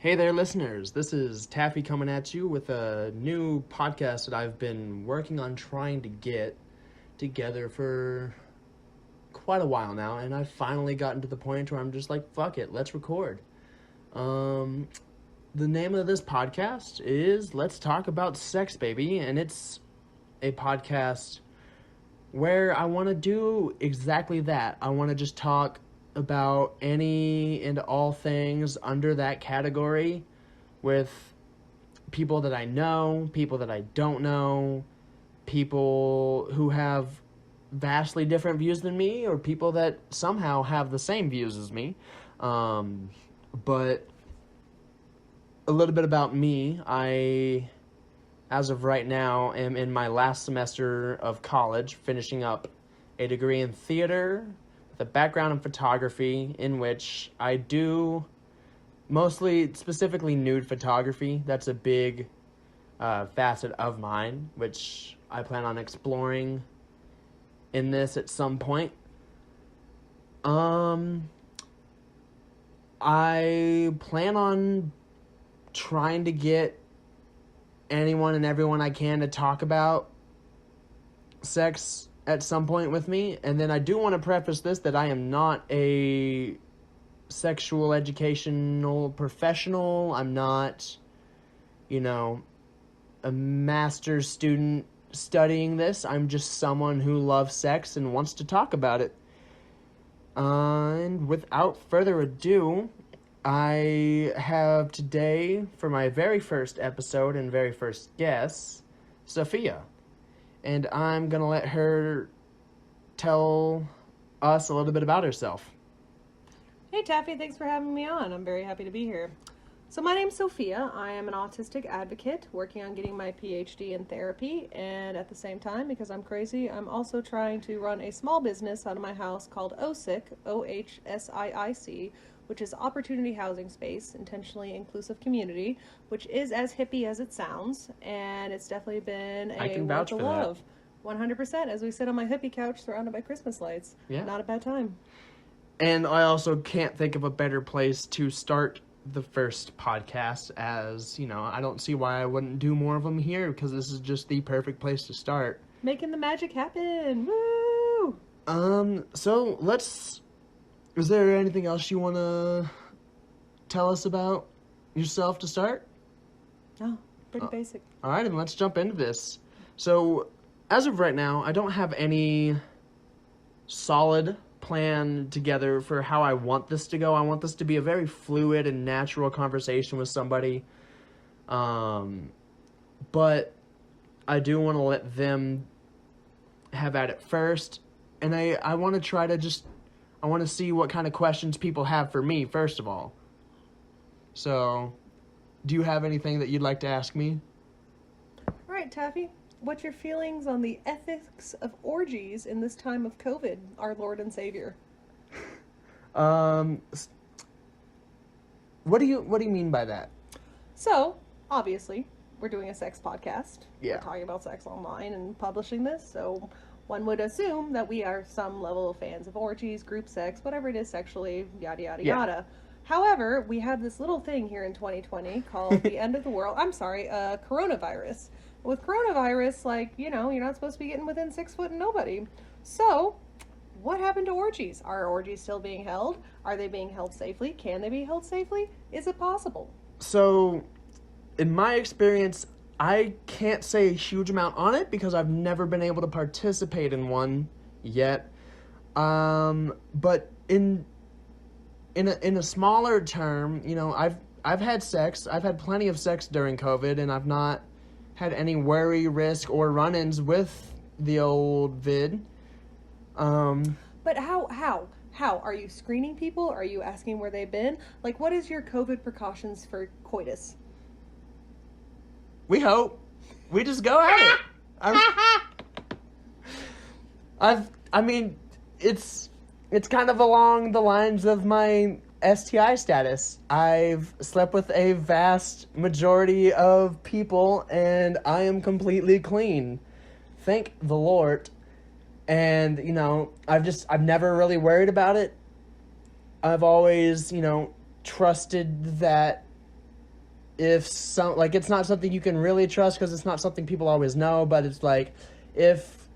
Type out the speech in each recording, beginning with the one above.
Hey there, listeners. This is Taffy coming at you with a new podcast that I've been working on trying to get together for quite a while now, and I've finally gotten to the point where I'm just like, fuck it, let's record. Um, the name of this podcast is Let's Talk About Sex, Baby, and it's a podcast where I want to do exactly that. I want to just talk about any and all things under that category with people that I know, people that I don't know, people who have vastly different views than me, or people that somehow have the same views as me. But a little bit about me. I, as of right now, am in my last semester of college, finishing up a degree in theater with a background in photography, in which I do mostly, specifically nude photography. That's a big facet of mine, which I plan on exploring in this at some point. I plan on trying to get anyone and everyone I can to talk about sex at some point with me. And then I do want to preface this that I am not a sexual educational professional. I'm not, a master's student studying this. I'm just someone who loves sex and wants to talk about it. And without further ado, I have today, for my very first episode and very first guest, Sophia. And I'm going to let her tell us a little bit about herself. Hey Taffy, thanks for having me on. I'm very happy to be here. So my name's Sophia. I am an autistic advocate working on getting my PhD in therapy, and at the same time, because I'm crazy, I'm also trying to run a small business out of my house called OHSIC, OHSIIC, which is Opportunity Housing Space, Intentionally Inclusive Community, which is as hippie as it sounds, and it's definitely been a work of love. 100%, as we sit on my hippie couch surrounded by Christmas lights. Yeah. Not a bad time. And I also can't think of a better place to start the first podcast, as, I don't see why I wouldn't do more of them here, because this is just the perfect place to start. Making the magic happen. Woo! So is there anything else you want to tell us about yourself to start? No, pretty basic. All right, and let's jump into this. So, as of right now, I don't have any solid plan together for how I want this to go. I want this to be a very fluid and natural conversation with somebody. But I do want to let them have at it first. And I want to try to I want to see what kind of questions people have for me, first of all. So, do you have anything that you'd like to ask me? All right, Taffy. What's your feelings on the ethics of orgies in this time of COVID, our Lord and Savior? What do you mean by that? So, obviously, we're doing a sex podcast. Yeah. We're talking about sex online and publishing this, so one would assume that we are some level of fans of orgies, group sex, whatever it is sexually, yada, yada, yada. However, we have this little thing here in 2020 called the end of the world. I'm sorry, coronavirus. With coronavirus, you're not supposed to be getting within 6 foot of nobody. So, what happened to orgies? Are orgies still being held? Are they being held safely? Can they be held safely? Is it possible? So, in my experience, I can't say a huge amount on it because I've never been able to participate in one yet. But in a smaller term, I've had sex. I've had plenty of sex during COVID, and I've not had any worry, risk, or run-ins with the old vid. But how? Are you screening people? Are you asking where they've been? What is your COVID precautions for coitus? We hope. We just go at it. It's kind of along the lines of my STI status. I've slept with a vast majority of people, and I am completely clean. Thank the Lord. And, I've never really worried about it. I've always, trusted that if some, like, it's not something you can really trust because it's not something people always know, but it's like, if,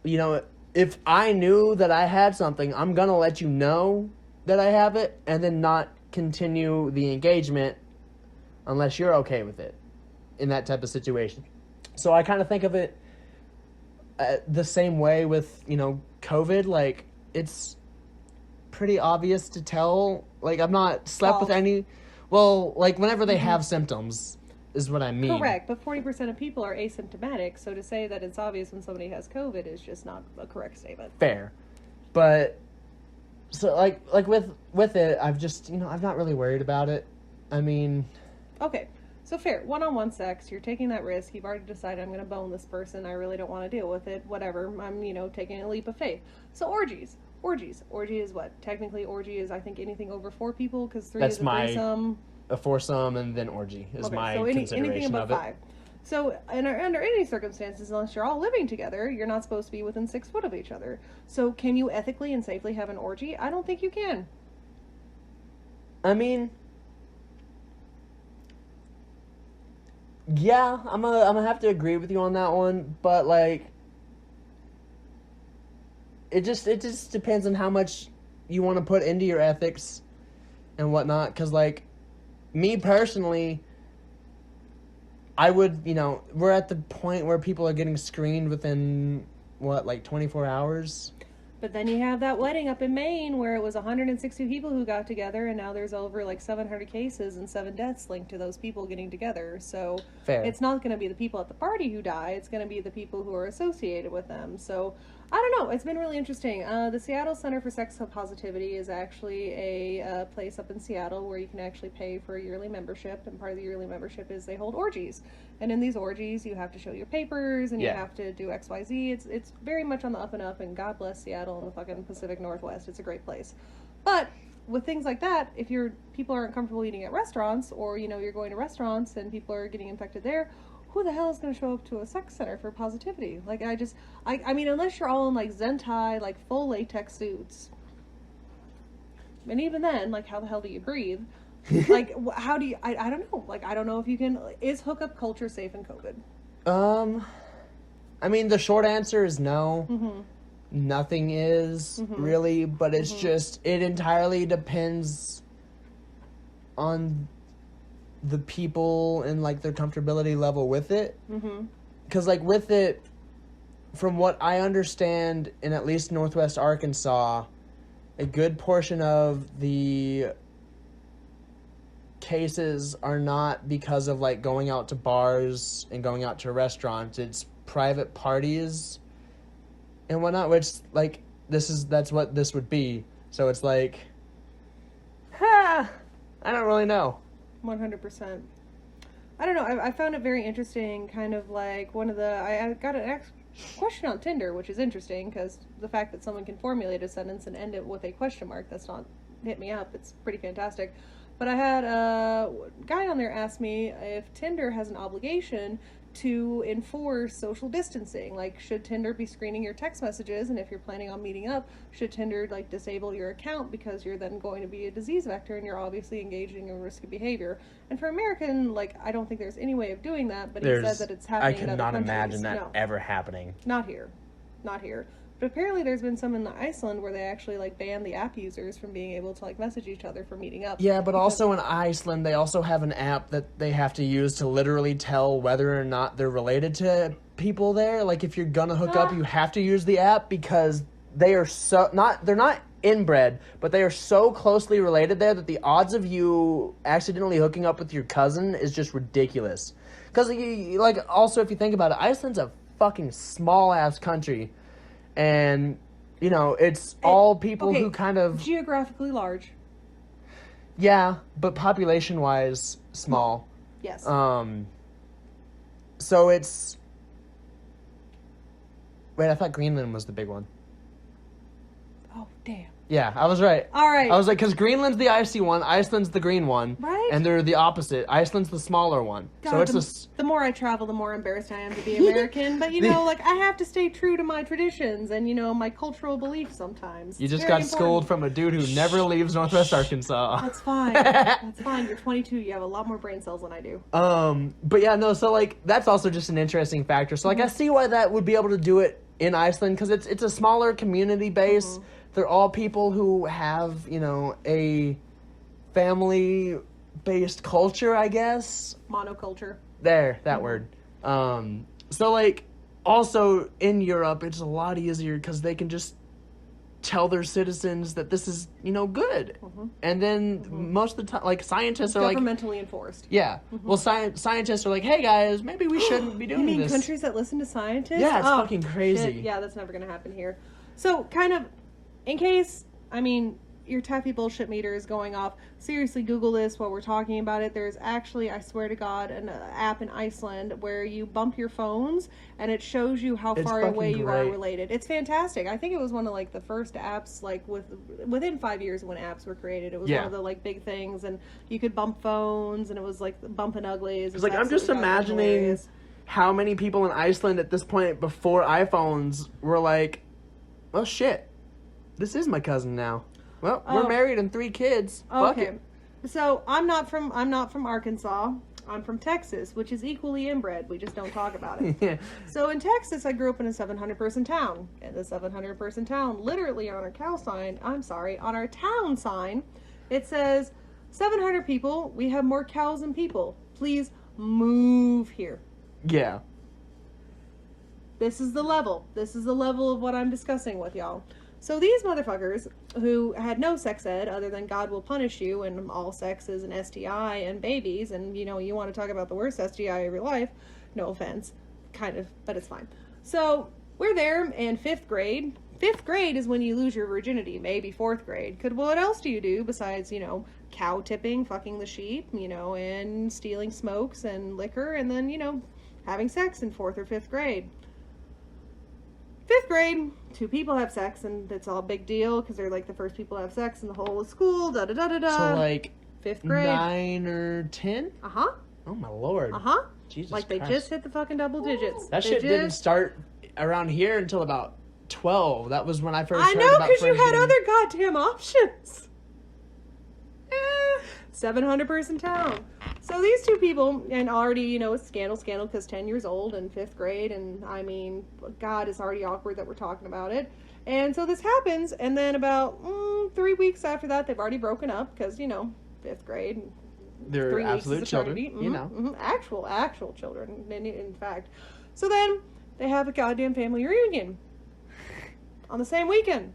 you know, if I knew that I had something, I'm gonna let you know that I have it and then not continue the engagement unless you're okay with it in that type of situation. So I kind of think of it the same way with, COVID. Like, it's pretty obvious to tell. Like, I've not slept with False. any. Well, like, whenever they have symptoms is what I mean. Correct, but 40% of people are asymptomatic, so to say that it's obvious when somebody has COVID is just not a correct statement. Fair. But so like with it, I've just, I've not really worried about it. I mean, Okay, so fair. One-on-one sex, you're taking that risk. You've already decided I'm going to bone this person. I really don't want to deal with it. Whatever. I'm, taking a leap of faith. So orgies. Orgy is what? Technically, orgy is, I think, anything over 4 people, because 3 is a threesome. A foursome and then orgy is my consideration anything above of it. 5. So, under any circumstances, unless you're all living together, you're not supposed to be within 6 foot of each other. So, can you ethically and safely have an orgy? I don't think you can. I mean, yeah, I'm gonna have to agree with you on that one, but like, it just depends on how much you want to put into your ethics and whatnot. Because like, me personally, I would, we're at the point where people are getting screened within what, like 24 hours. But then you have that wedding up in Maine where it was 160 people who got together, and now there's over like 700 cases and 7 deaths linked to those people getting together. So Fair. It's not going to be the people at the party who die, it's going to be the people who are associated with them. So I don't know. It's been really interesting. The Seattle Center for Sex Positivity is actually a place up in Seattle where you can actually pay for a yearly membership, and part of the yearly membership is they hold orgies. And in these orgies, you have to show your papers, and you have to do XYZ. It's very much on the up and up, and God bless Seattle and the fucking Pacific Northwest. It's a great place. But with things like that, if people aren't comfortable eating at restaurants, or you're going to restaurants and people are getting infected there, who the hell is going to show up to a sex center for positivity? Like, I mean, unless you're all in like Zentai, like full latex suits, and even then, like, how the hell do you breathe? Like, how do you? I don't know. Like, I don't know if you can. Is hookup culture safe in COVID? I mean, the short answer is no. Mm-hmm. Nothing is really, but it's just, it entirely depends on the people and like their comfortability level with it. Because like with it, from what I understand, in at least Northwest Arkansas, a good portion of the cases are not because of like going out to bars and going out to restaurants. It's private parties and whatnot, which like that's what this would be. So it's like, I don't really know. 100%. I don't know. I found it very interesting. Kind of like I got an question on Tinder, which is interesting because the fact that someone can formulate a sentence and end it with a question mark, that's not hit me up. It's pretty fantastic. But I had a guy on there ask me if Tinder has an obligation to enforce social distancing. Like, should Tinder be screening your text messages? And if you're planning on meeting up, should Tinder like disable your account because you're then going to be a disease vector and you're obviously engaging in risky behavior? And for American, like, I don't think there's any way of doing that. But he said that it's happening. I cannot imagine that ever happening. Not here. But apparently there's been some in Iceland where they actually like ban the app users from being able to like message each other for meeting up. Yeah, but also in Iceland they also have an app that they have to use to literally tell whether or not they're related to people there. Like, if you're gonna hook up, you have to use the app because they are they're not inbred, but they are so closely related there that the odds of you accidentally hooking up with your cousin is just ridiculous. Because like, also if you think about it, Iceland's a fucking small ass country. And, it's all people who kind of... Geographically large. Yeah, but population-wise, small. Yes. So it's... Wait, I thought Greenland was the big one. Oh, damn. Yeah, I was right. All right. I was like, because Greenland's the icy one, Iceland's the green one. Right. And they're the opposite. Iceland's the smaller one. God, So it's the more I travel, the more embarrassed I am to be American. But, like, I have to stay true to my traditions and, my cultural beliefs sometimes. You just got schooled from a dude who never leaves Northwest Arkansas. That's fine. That's fine. You're 22. You have a lot more brain cells than I do. But yeah, no, so, like, that's also just an interesting factor. So, like, I see why that would be able to do it in Iceland, because it's a smaller community base. They're all people who have, a family-based culture, I guess. Monoculture. There, that word. So, like, also in Europe, it's a lot easier because they can just tell their citizens that this is, good. And then most of the time, like, scientists are like... governmentally enforced. Yeah. Well, scientists are like, hey, guys, maybe we shouldn't be doing this. You mean countries that listen to scientists? Yeah, it's fucking crazy. Shit. Yeah, that's never going to happen here. So, kind of, in case, your taffy bullshit meter is going off, seriously, Google this while we're talking about it. There's actually, I swear to God, an app in Iceland where you bump your phones and it shows you how far away you are related. It's fantastic. I think it was one of, like, the first apps, like, within 5 years when apps were created. It was one of the, like, big things, and you could bump phones, and it was, like, bumping uglies. It's like, I'm just imagining how many people in Iceland at this point before iPhones were like, oh, shit, this is my cousin now. Well, we're married and 3 kids. Fuck it. So I'm not from Arkansas. I'm from Texas, which is equally inbred. We just don't talk about it. Yeah. So in Texas, I grew up in a 700-person town. And the 700-person town, literally on our on our town sign, it says, 700 people, we have more cows than people. Please move here. Yeah. This is the level. This is the level of what I'm discussing with y'all. So these motherfuckers who had no sex ed other than God will punish you and all sex is an STI and babies, and you want to talk about the worst STI of your life, no offense, kind of, but it's fine. So we're there in 5th grade. 5th grade is when you lose your virginity, maybe 4th grade. What else do you do besides, cow tipping, fucking the sheep, and stealing smokes and liquor, and then, having sex in 4th or 5th grade. 5th grade, 2 people have sex, and it's all a big deal because they're like the first people to have sex in the whole of school. Da da da da da. So like 5th grade, 9 or 10. Oh my lord. Jesus Like they Christ. just hit the fucking double digits. That shit didn't start around here until about 12. That was when I first. I know, because you had other goddamn options. 700-person town. So these 2 people, and already, it's scandal, because 10 years old and 5th grade, and God, it's already awkward that we're talking about it. And so this happens, and then about 3 weeks after that, they've already broken up, because, 5th grade. They're 3 absolute weeks children, Actual children, in fact. So then, they have a goddamn family reunion. On the same weekend.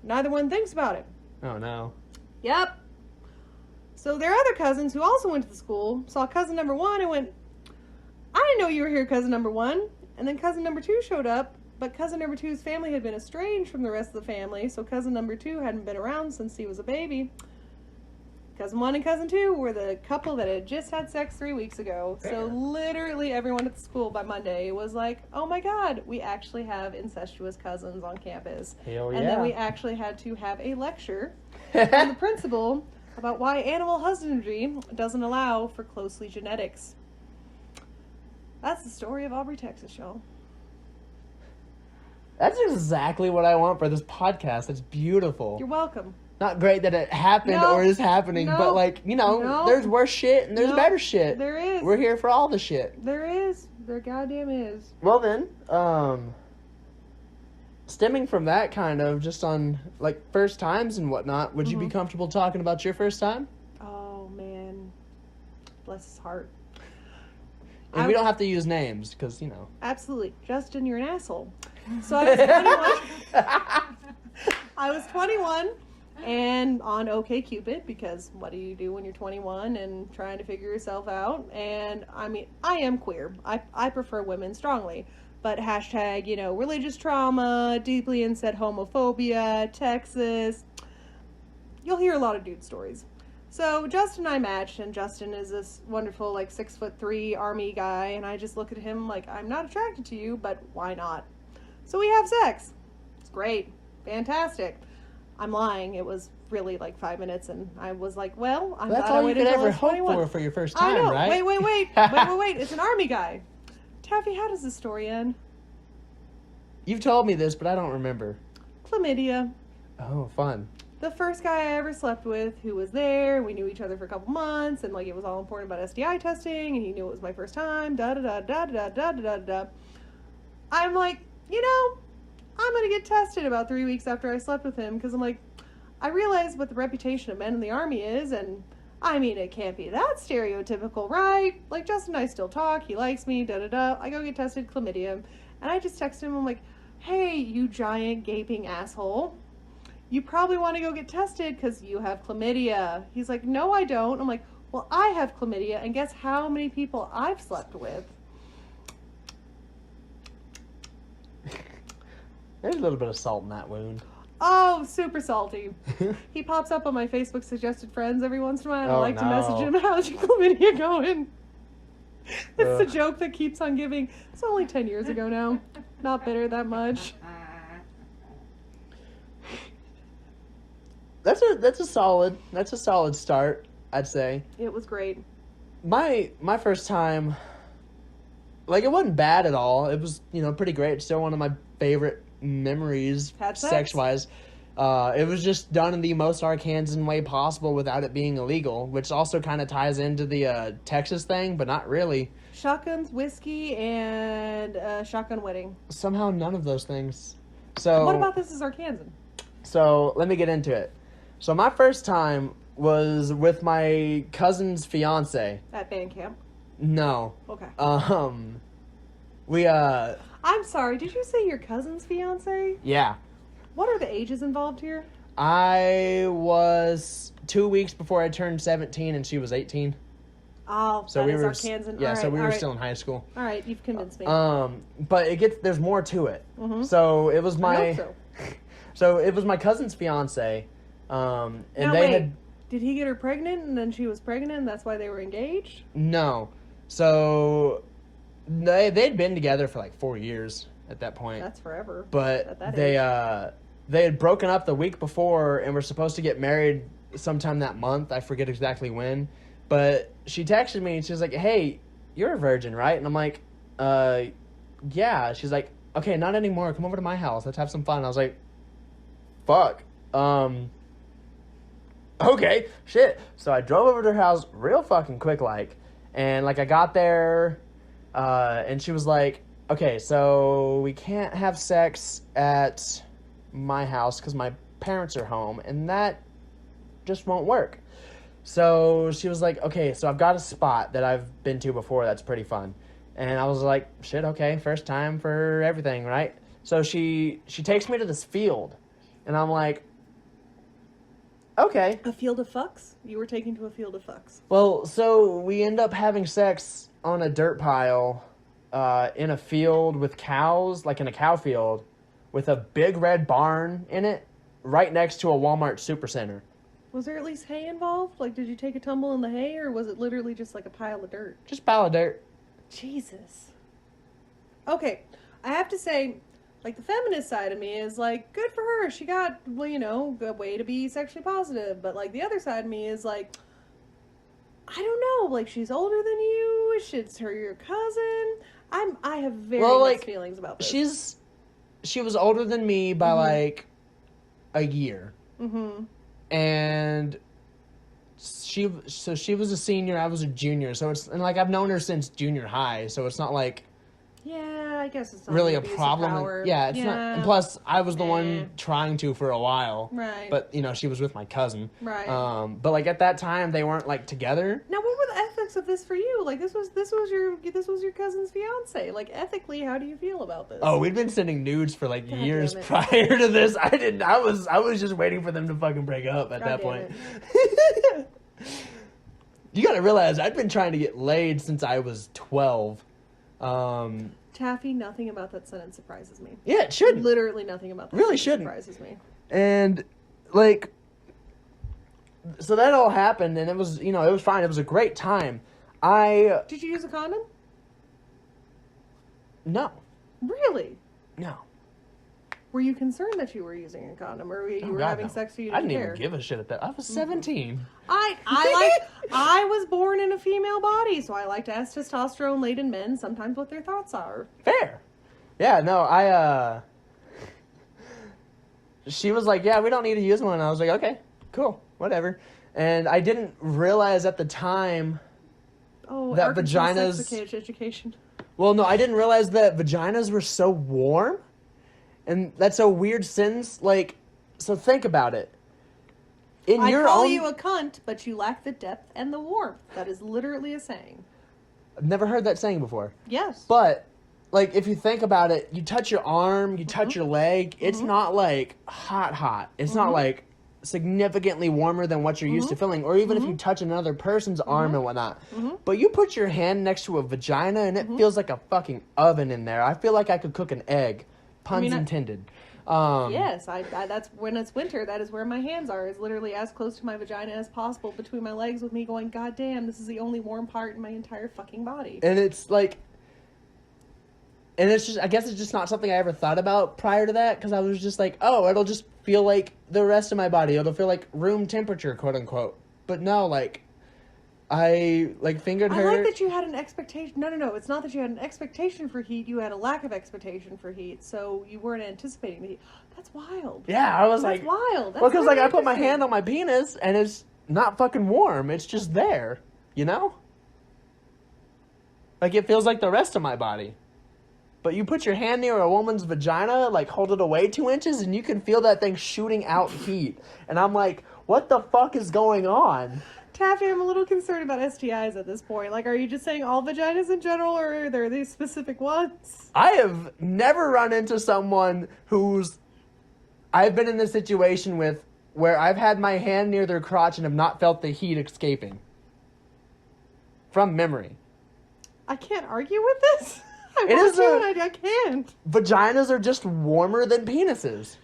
Neither one thinks about it. Oh, no. Yep. So their other cousins who also went to the school saw cousin number 1 and went, I didn't know you were here, cousin number 1. And then cousin number 2 showed up, but cousin number 2's family had been estranged from the rest of the family, so cousin number 2 hadn't been around since he was a baby. Cousin 1 and cousin 2 were the couple that had just had sex 3 weeks ago. So literally everyone at the school by Monday was like, oh my God, we actually have incestuous cousins on campus. Hell yeah. And then we actually had to have a lecture from the principal about why animal husbandry doesn't allow for closely genetics. That's the story of Aubrey, Texas, y'all. That's exactly what I want for this podcast. It's beautiful. You're welcome. Not great that it happened or is happening, but there's worse shit and there's better shit. There is. We're here for all the shit. There is. There goddamn is. Well then, stemming from that kind of just on like first times and whatnot, would you be comfortable talking about your first time? Oh man, bless his heart. And we don't have to use names because Absolutely, Justin, you're an asshole. So I was 21. I was 21 and on OkCupid, because what do you do when you're 21 and trying to figure yourself out? And I am queer. I prefer women strongly. But hashtag, religious trauma, deeply inset homophobia, Texas. You'll hear a lot of dude stories. So Justin and I matched, and Justin is this wonderful, 6'3" army guy, and I just look at him like, I'm not attracted to you, but why not? So we have sex. It's great. Fantastic. I'm lying. It was really like 5 minutes, and I was like, well, I'm That's glad I all you waited could until I ever was hope 21. for your first I time, know. right? Wait. It's an army guy. Taffy, how does this story end? You've told me this, but I don't remember. Chlamydia. Oh, fun. The first guy I ever slept with who was there, we knew each other for a couple months, and like it was all important about STI testing, and he knew it was my first time, da. I'm like, I'm gonna get tested about 3 weeks after I slept with him, because I'm like, I realize what the reputation of men in the army is, and I mean, it can't be that stereotypical, right? Like, Justin and I still talk, he likes me, I go get tested, chlamydia, and I just text him, I'm like, hey, you giant gaping asshole. You probably want to go get tested because you have chlamydia. He's like, no, I don't. I'm like, well, I have chlamydia, and guess how many people I've slept with? There's a little bit of salt in that wound. Oh, super salty. He pops up on my Facebook suggested friends every once in a while, and I like to message him, how's your chlamydia going? It's the joke that keeps on giving. It's only 10 years ago now. Not bitter that much. That's a solid start, I'd say. It was great. My first time, like, it wasn't bad at all. It was, pretty great. It's still one of my favorite memories, sex-wise. It was just done in the most Arkansan way possible without it being illegal, which also kind of ties into the Texas thing, but not really. Shotguns, whiskey, and shotgun wedding. Somehow none of those things. So what about this is Arkansan? So let me get into it. So my first time was with my cousin's fiance. At band camp? No. Okay. I'm sorry, did you say your cousin's fiance? Yeah. What are the ages involved here? I was 2 weeks before I turned 17 and she was 18. Oh, so that is Arkansan. Yeah, we were still in high school. All right, you've convinced me. But there's more to it. Mm-hmm. So it was I hope so. So it was my cousin's fiance. And now, they wait, had. Did he get her pregnant and then she was pregnant and that's why they were engaged? No. So they'd been together for like 4 years at that point. That's forever. But they had broken up the week before and were supposed to get married sometime that month. I forget exactly when. But she texted me and she was like, hey, you're a virgin, right? And I'm like, yeah. She's like, okay, not anymore. Come over to my house. Let's have some fun. I was like, fuck. Okay, shit. So I drove over to her house real fucking quick, and I got there, and she was like, okay, so we can't have sex at my house because my parents are home, and that just won't work. So she was like, okay, so I've got a spot that I've been to before that's pretty fun. And I was like, shit, okay, first time for everything, right? So she takes me to this field, and I'm like, okay. A field of fucks? You were taken to a field of fucks. Well, so we end up having sex on a dirt pile in a field with cows, like in a cow field, with a big red barn in it, right next to a Walmart supercenter. Was there at least hay involved? Like, did you take a tumble in the hay, or was it literally just like a pile of dirt? Just a pile of dirt. Jesus. Okay, I have to say, like, the feminist side of me is like, good for her. She got, a way to be sexually positive. But, like, the other side of me is like, I don't know. Like, she's older than you. She's your cousin. I have very mixed feelings about this. She was older than me by, like, a year. Mm-hmm. And she was a senior, I was a junior. So I've known her since junior high. So it's not like... Yeah, I guess it's not really a problem. Not. And plus, I was the one trying to for a while. Right. But she was with my cousin. Right. But at that time, they weren't together. Now, what were the ethics of this for you? Like, this was your cousin's fiance. Like, ethically, how do you feel about this? Oh, we'd been sending nudes for years prior to this. I was just waiting for them to fucking break up at that point. You gotta realize I'd been trying to get laid since I was 12. Taffy, nothing about that sentence surprises me. Yeah, it shouldn't. Literally nothing about that really sentence shouldn't. surprises me. And so that all happened, and it was it was fine. It was a great time. Did you use a condom? No. Really? No. Were you concerned that you were using a condom, or you were God, having no. sex so you I didn't didn't care? even give a shit at that. I was 17. I was born in a female body, so I like to ask testosterone-laden men sometimes what their thoughts are. Fair. Yeah, no, she was like, yeah, we don't need to use one. And I was like, okay, cool, whatever. And I didn't realize at the time that Arkansas vaginas... sex education. Well, no, I didn't realize that vaginas were so warm. And that's a weird sentence. Like, so think about it. I call you a cunt, but you lack the depth and the warmth. That is literally a saying. I've never heard that saying before. Yes. But, like, if you think about it, you touch your arm, you touch your leg, it's not, like, hot. It's not, like, significantly warmer than what you're used to feeling. Or even if you touch another person's arm and whatnot. But you put your hand next to a vagina, and it feels like a fucking oven in there. I feel like I could cook an egg. Puns intended. Yes, I that's when it's winter. That is where my hands are. Is literally as close to my vagina as possible between my legs, with me going, God damn, this is the only warm part in my entire fucking body. And it's like, and it's just, I guess it's just not something I ever thought about prior to that, because I was just like, oh, it'll just feel like the rest of my body. It'll feel like room temperature, quote unquote. But no, like, I, like, fingered her. I like that you had an expectation. No. It's not that you had an expectation for heat. You had a lack of expectation for heat. So you weren't anticipating the heat. That's wild. Yeah, I was That's like... wild. That's well, because, like, I put my interesting. hand on my penis, and it's not fucking warm. It's just there, you know? Like, it feels like the rest of my body. But you put your hand near a woman's vagina, like, hold it away 2 inches, and you can feel that thing shooting out heat. And I'm like, what the fuck is going on? Taffy, I'm a little concerned about STIs at this point. Like, are you just saying all vaginas in general, or are there these specific ones? I have never run into someone who's... I've been in this situation with where I've had my hand near their crotch and have not felt the heat escaping. From memory. I can't argue with this. I can't. Vaginas are just warmer than penises.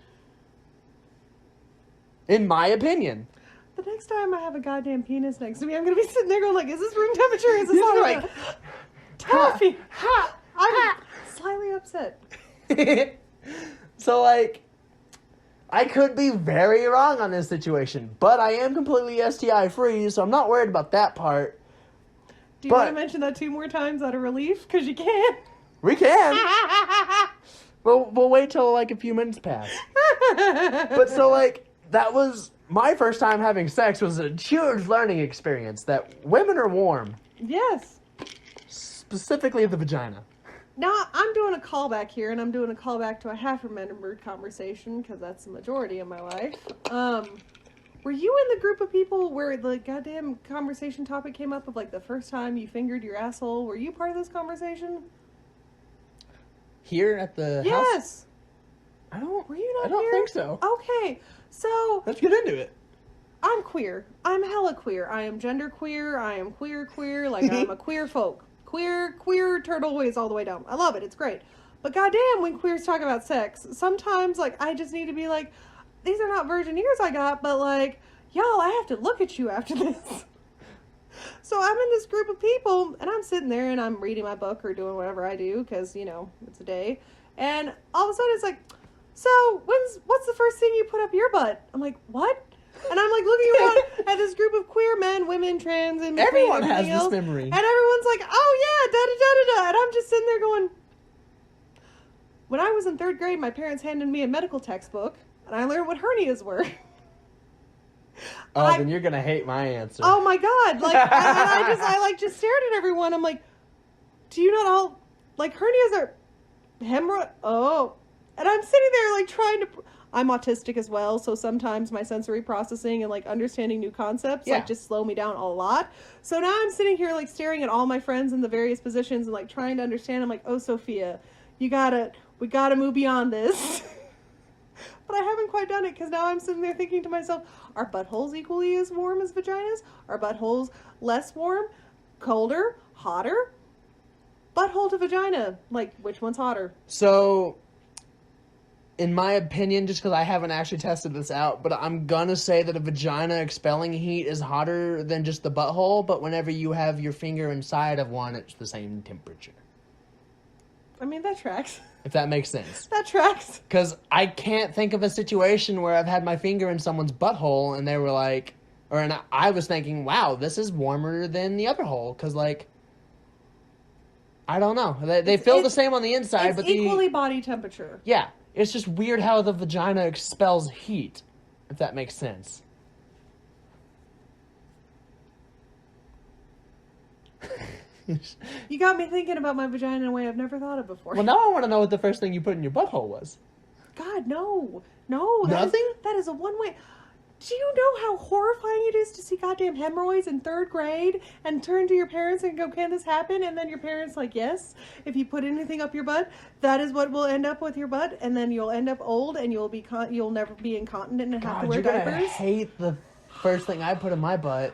In my opinion. The next time I have a goddamn penis next to me, I'm going to be sitting there going like, is this room temperature? Is this You're like, Taffy, I'm slightly upset. So, like, I could be very wrong on this situation, but I am completely STI free, so I'm not worried about that part. Do you want to mention that 2 more times out of relief? Because you can. We can. We'll wait till, like, a few minutes pass. But so, like, that was... My first time having sex was a huge learning experience that women are warm. Yes. Specifically the vagina. Now, I'm doing a callback here, and I'm doing a callback to a half-remembered conversation, because that's the majority of my life. Were you in the group of people where the goddamn conversation topic came up of, like, the first time you fingered your asshole? Were you part of this conversation? Here at the house? Yes. Were you not I don't here? think so. Okay. So, let's get into it. I'm queer. I'm hella queer. I am gender queer. I am queer. Like, I'm a queer folk. Queer turtle ways all the way down. I love it. It's great. But goddamn, when queers talk about sex, sometimes, like, I just need to be like, these are not virgin ears I got, but, like, y'all, I have to look at you after this. So I'm in this group of people, and I'm sitting there, and I'm reading my book or doing whatever I do, because, you know, it's a day. And all of a sudden, it's like, so, what's the first thing you put up your butt? I'm like, what? And I'm like looking around at this group of queer men, women, trans, and everyone has else, this memory. And everyone's like, oh yeah, da-da-da-da-da. And I'm just sitting there going, when I was in 3rd grade, my parents handed me a medical textbook, and I learned what hernias were. Then you're gonna hate my answer. Oh my god! Like, I just stared at everyone. I'm like, do you not all, like, hernias are hemorrhoid? Oh. And I'm sitting there, like, trying to... I'm autistic as well, so sometimes my sensory processing and, like, understanding new concepts, like, just slow me down a lot. So now I'm sitting here, like, staring at all my friends in the various positions and, like, trying to understand. I'm like, oh, Sophia, we gotta move beyond this. But I haven't quite done it, because now I'm sitting there thinking to myself, are buttholes equally as warm as vaginas? Are buttholes less warm? Colder? Hotter? Butthole to vagina. Like, which one's hotter? So... in my opinion, just because I haven't actually tested this out, but I'm gonna say that a vagina expelling heat is hotter than just the butthole, but whenever you have your finger inside of one, it's the same temperature. I mean, that tracks. If that makes sense. That tracks. Because I can't think of a situation where I've had my finger in someone's butthole and they were like, and I was thinking, wow, this is warmer than the other hole. Because, like, I don't know. They feel the same on the inside, it's but equally body temperature. Yeah. It's just weird how the vagina expels heat, if that makes sense. You got me thinking about my vagina in a way I've never thought of before. Well, now I want to know what the first thing you put in your butthole was. God, no. No. Nothing? That is a one-way... Do you know how horrifying it is to see goddamn hemorrhoids in 3rd grade and turn to your parents and go, can this happen? And then your parents like, yes, if you put anything up your butt, that is what will end up with your butt. And then you'll end up old and you'll never be incontinent and have to wear diapers. I hate the first thing I put in my butt.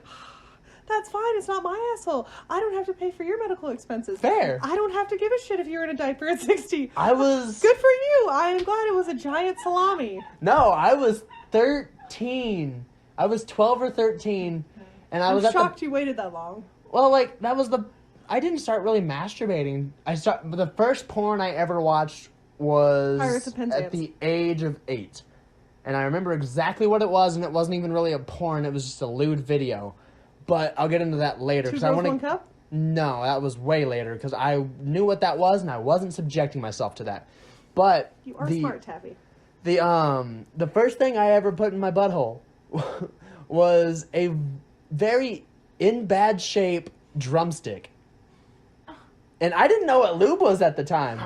That's fine. It's not my asshole. I don't have to pay for your medical expenses. Fair. I don't have to give a shit if you're in a diaper at 60. I was... Good for you. I am glad it was a giant salami. No, I was 13. I was 12 or 13. And I'm shocked you waited that long. Well, like, that was I didn't start really masturbating. The first porn I ever watched was at the age of 8. And I remember exactly what it was, and it wasn't even really a porn. It was just a lewd video. But I'll get into that later. 2 Girls, 1 Cup? No, that was way later, because I knew what that was, and I wasn't subjecting myself to that. But you are smart, Tabby. The first thing I ever put in my butthole was a very in bad shape drumstick. And I didn't know what lube was at the time.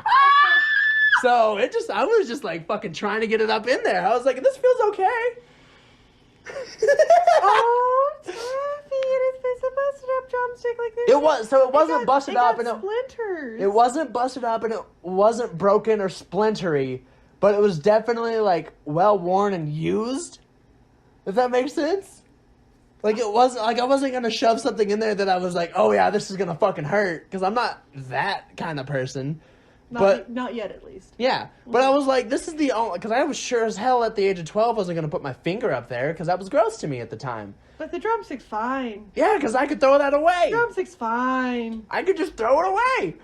So I was just like fucking trying to get it up in there. I was like, this feels okay. Oh, Taffy, it's a busted up drumstick like this. It wasn't busted up and splinters. It wasn't busted up and it wasn't broken or splintery, but it was definitely like well worn and used. If that makes sense? Like it wasn't like I wasn't gonna shove something in there that I was like, oh yeah, this is gonna fucking hurt, because I'm not that kind of person. Not yet, at least. Yeah, but I was like, this is the only... Because I was sure as hell at the age of 12 I wasn't going to put my finger up there, because that was gross to me at the time. But the drumstick's fine. Yeah, because I could throw that away. The drumstick's fine. I could just throw it away.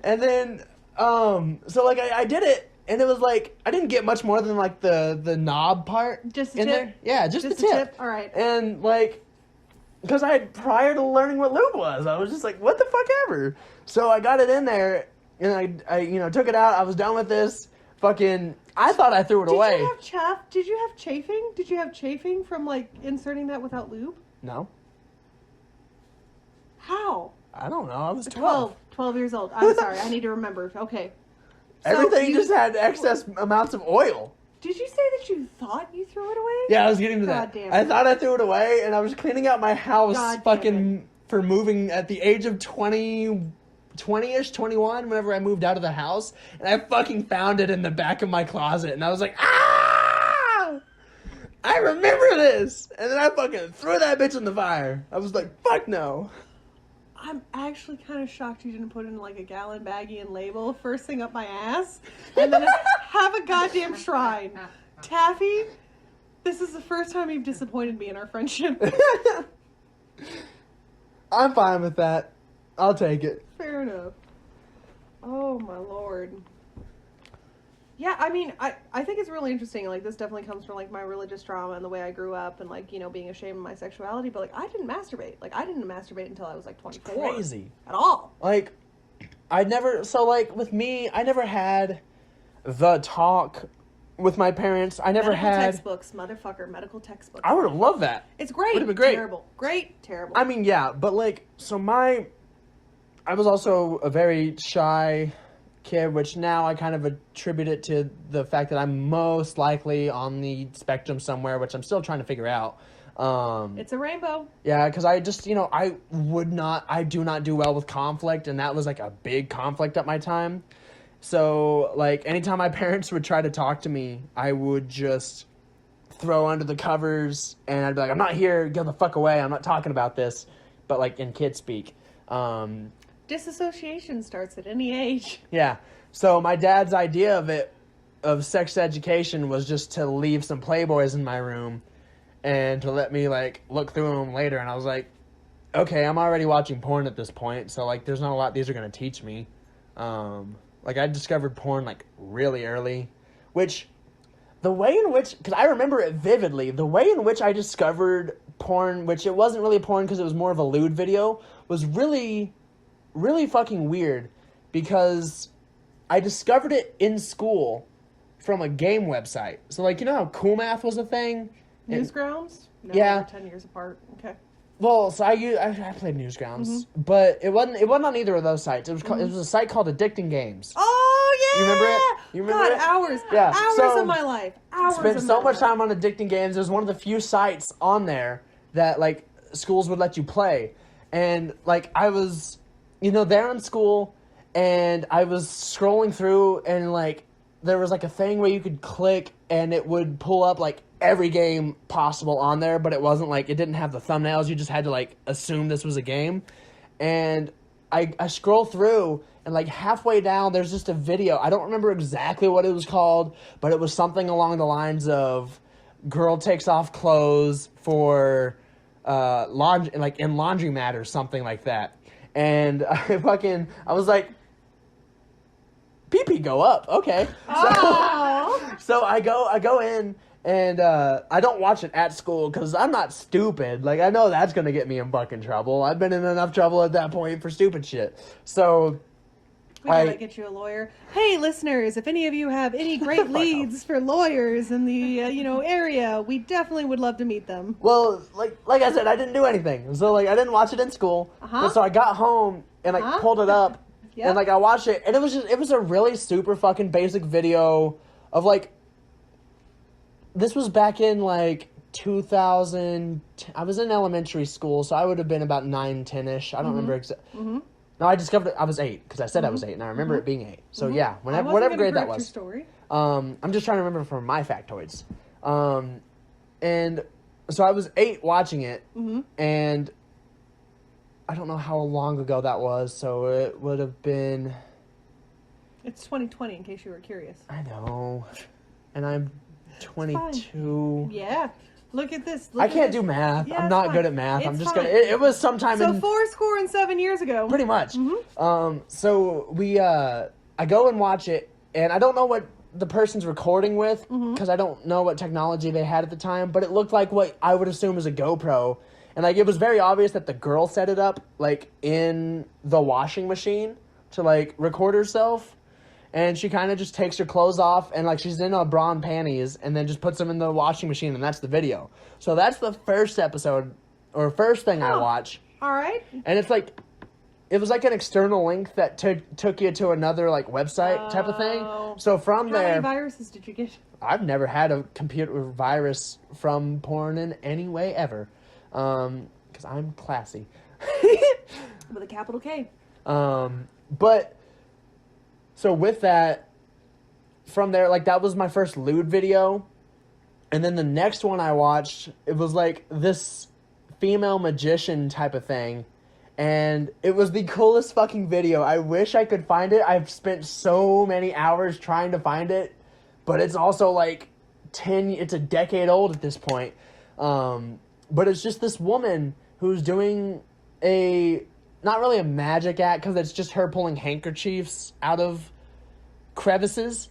And then, so like I did it, and it was like, I didn't get much more than like the knob part. Just the in tip? there. Yeah, just the tip. All right. And like, because prior to learning what lube was, I was just like, what the fuck ever. So I got it in there. And I took it out. I was done with this. Fucking, I thought I threw it away. Did you have chafing? Did you have chafing from, like, inserting that without lube? No. How? I don't know. I was 12. 12 years old. I'm sorry. I need to remember. Okay. So Everything just had excess amounts of oil. Did you say that you thought you threw it away? Yeah, I was getting to that. God damn I it. thought I threw it away, and I was cleaning out my house for moving at the age of 20-ish, 21, whenever I moved out of the house, and I fucking found it in the back of my closet, and I was like, ah! I remember this! And then I fucking threw that bitch in the fire. I was like, fuck no. I'm actually kind of shocked you didn't put it in like a gallon baggie and label first thing up my ass, and then have a goddamn shrine. Taffy, this is the first time you've disappointed me in our friendship. I'm fine with that. I'll take it. Fair enough. Oh my lord. Yeah, I mean, I think it's really interesting. Like, this definitely comes from, like, my religious trauma and the way I grew up and, like, being ashamed of my sexuality. But, like, I didn't masturbate. Like, I didn't masturbate until I was, like, 24. It's crazy. At all. Like, with me, I never had the talk with my parents. I never medical had... textbooks, motherfucker. Medical textbooks. I would have loved that. It's great. Would have been great. Terrible. Great. Terrible. I mean, yeah, but, like, so I was also a very shy kid, which now I kind of attribute it to the fact that I'm most likely on the spectrum somewhere, which I'm still trying to figure out. It's a rainbow. Yeah, because I just, I do not do well with conflict, and that was like a big conflict at my time. So, like, anytime my parents would try to talk to me, I would just throw under the covers, and I'd be like, I'm not here, get the fuck away, I'm not talking about this, but like in kid speak. Disassociation starts at any age. Yeah. So my dad's idea of sex education was just to leave some Playboys in my room and to let me, like, look through them later. And I was like, okay, I'm already watching porn at this point, so, like, there's not a lot these are going to teach me. Like, I discovered porn, like, really early. Which, the way in which... Because I remember it vividly. The way in which I discovered porn, which it wasn't really porn because it was more of a lewd video, was really, really fucking weird. Because I discovered it in school from a game website. So, like, you know how Cool Math was a thing? Newsgrounds? No, Yeah. we're 10 years apart. Okay. Well, so I played Newsgrounds, but it wasn't on either of those sites. It was it was a site called Addicting Games. Oh yeah! You remember it? You remember God, it? hours. Yeah. Hours So, of my life. Hours. Spent of so my much life. time on Addicting Games. It was one of the few sites on there that like schools would let you play, and like I was, there in school, and I was scrolling through, and like there was like a thing where you could click, and it would pull up like every game possible on there, but it wasn't like, it didn't have the thumbnails. You just had to like assume this was a game. And I scroll through, and like halfway down there's just a video. I don't remember exactly what it was called, but it was something along the lines of girl takes off clothes for laundry, like in laundromat or something like that. And I was like, pee go up, okay. So I go in. And I don't watch it at school because I'm not stupid. Like, I know that's going to get me in fucking trouble. I've been in enough trouble at that point for stupid shit. So, we gotta get you a lawyer. Hey, listeners, if any of you have any great leads for lawyers in the area, we definitely would love to meet them. Well, like I said, I didn't do anything. So, like, I didn't watch it in school. And so I got home and, like, pulled it up. Yep. And, like, I watched it. And it was a really super fucking basic video of, like, this was back in, like, 2000... I was in elementary school, so I would have been about 9, 10-ish. I don't remember exactly. No, I discovered it. I was 8, because I said I was 8, and I remember it being 8. So, yeah, whatever grade that was. Story. I'm just trying to remember from my factoids. And so I was 8 watching it, and I don't know how long ago that was, so it would have been... It's 2020, in case you were curious. I know. And I'm 22. Yeah. Look at this. I can't do math. Yeah, I'm not good at math. It's I'm just fine. gonna. It was sometime So in 7 years ago. pretty much. So we I go and watch it, and I don't know what the person's recording with because I don't know what technology they had at the time, but it looked like what I would assume is a GoPro, and like it was very obvious that the girl set it up like in the washing machine to like record herself. And she kind of just takes her clothes off, and, like, she's in a bra and panties, and then just puts them in the washing machine, and that's the video. So that's the first episode, or first thing I watch. All right. And it's, like, it was, like, an external link that took you to another, like, website type of thing. So from How there... many viruses did you get? I've never had a computer virus from porn in any way ever. Because I'm classy. With a capital K. But... So with that, from there, like, that was my first lewd video. And then the next one I watched, it was, like, this female magician type of thing. And it was the coolest fucking video. I wish I could find it. I've spent so many hours trying to find it. But it's also, like, it's a decade old at this point. But it's just this woman who's doing not really a magic act, because it's just her pulling handkerchiefs out of crevices.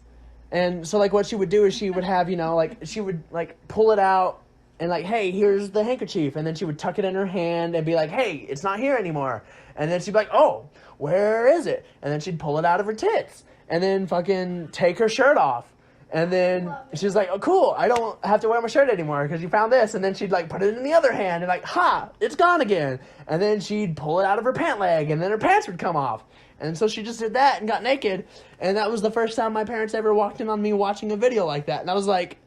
And so, like, what she would do is she would have, like, she would, like, pull it out and, like, hey, here's the handkerchief. And then she would tuck it in her hand and be like, hey, it's not here anymore. And then she'd be like, oh, where is it? And then she'd pull it out of her tits. And then fucking take her shirt off. And then she's like, oh, cool, I don't have to wear my shirt anymore because you found this. And then she'd, like, put it in the other hand and, like, ha, it's gone again. And then she'd pull it out of her pant leg, and then her pants would come off. And so she just did that and got naked. And that was the first time my parents ever walked in on me watching a video like that. And I was like,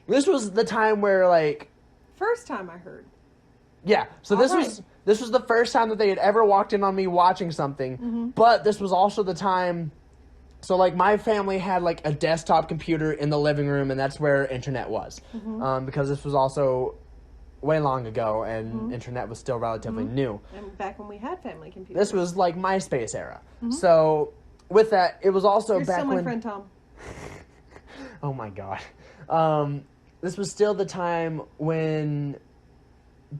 this was the time where, like... First time I heard. Yeah, so this was the first time that they had ever walked in on me watching something. But this was also the time... So, like, my family had, like, a desktop computer in the living room, and that's where internet was. Because this was also way long ago, and internet was still relatively new. And back when we had family computers. This was, like, MySpace era. So, with that, it was also You're back still when... my friend, Tom. Oh, my God. This was still the time when